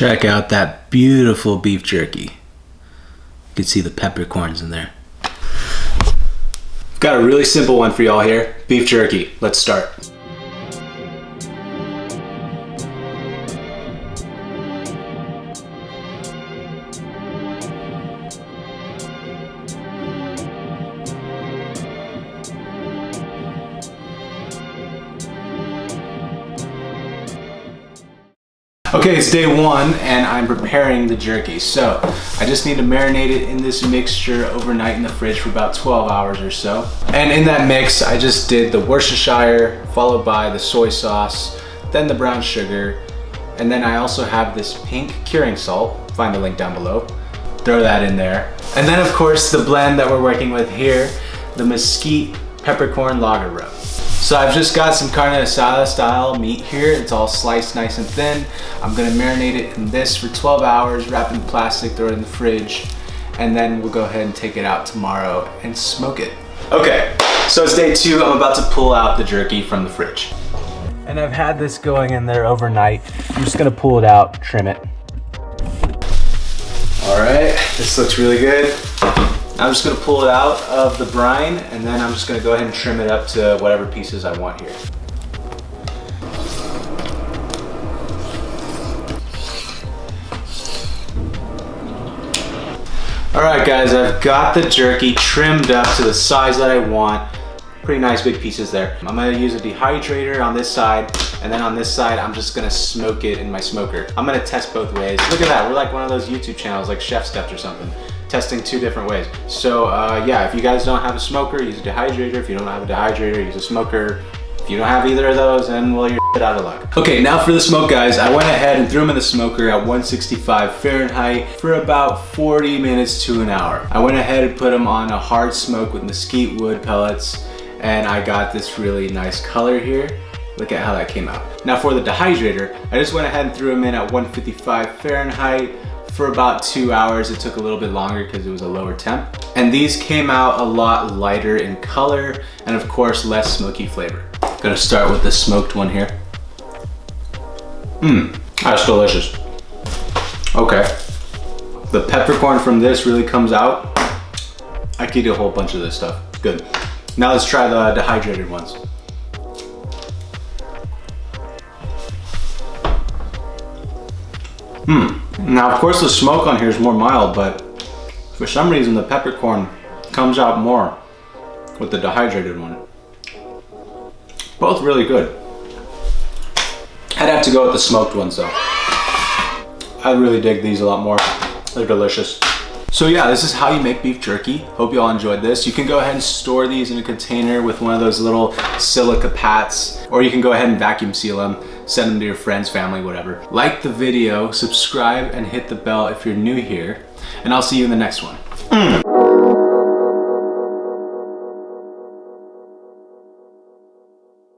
Check out that beautiful beef jerky. You can see the peppercorns in there. Got a really simple one for y'all here. Beef jerky. Let's start. Okay, it's day one and I'm preparing the jerky. So I just need to marinate it in this mixture overnight in the fridge for about 12 hours or so. And in that mix, I just did the Worcestershire, followed by the soy sauce, then the brown sugar, and then I also have this pink curing salt. Find the link down below. Throw that in there. And then of course the blend that we're working with here, the mesquite peppercorn lager rub. So I've just got some carne asada style meat here. It's all sliced nice and thin. I'm gonna marinate it in this for 12 hours, wrap it in plastic, throw it in the fridge, and then we'll go ahead and take it out tomorrow and smoke it. Okay, so it's day two. I'm about to pull out the jerky from the fridge. And I've had this going in there overnight. I'm just gonna pull it out, trim it. All right, this looks really good. I'm just gonna pull it out of the brine and then I'm just gonna go ahead and trim it up to whatever pieces I want here. All right guys, I've got the jerky trimmed up to the size that I want. Pretty nice big pieces there. I'm gonna use a dehydrator on this side, and then on this side, I'm just gonna smoke it in my smoker. I'm gonna test both ways. Look at that, we're like one of those YouTube channels like Chef Steps or something, testing two different ways. So yeah, if you guys don't have a smoker, use a dehydrator. If you don't have a dehydrator, use a smoker. If you don't have either of those, then well, you're out of luck. Okay, now for the smoke, guys. I went ahead and threw them in the smoker at 165 Fahrenheit for about 40 minutes to an hour. I went ahead and put them on a hard smoke with mesquite wood pellets, and I got this really nice color here. Look at how that came out. Now for the dehydrator, I just went ahead and threw them in at 155 Fahrenheit for about 2 hours. It took a little bit longer because it was a lower temp. And these came out a lot lighter in color and of course less smoky flavor. Gonna start with the smoked one here. That's delicious. Okay. The peppercorn from this really comes out. I could eat a whole bunch of this stuff. Good. Now let's try the dehydrated ones. Now of course the smoke on here is more mild, but for some reason the peppercorn comes out more with the dehydrated one. Both really good. I'd have to go with the smoked ones though. I really dig these a lot more. They're delicious. So yeah, this is how you make beef jerky. Hope you all enjoyed this. You can go ahead and store these in a container with one of those little silica pats, or you can go ahead and vacuum seal them, send them to your friends, family, whatever. Like the video, subscribe, and hit the bell if you're new here, and I'll see you in the next one.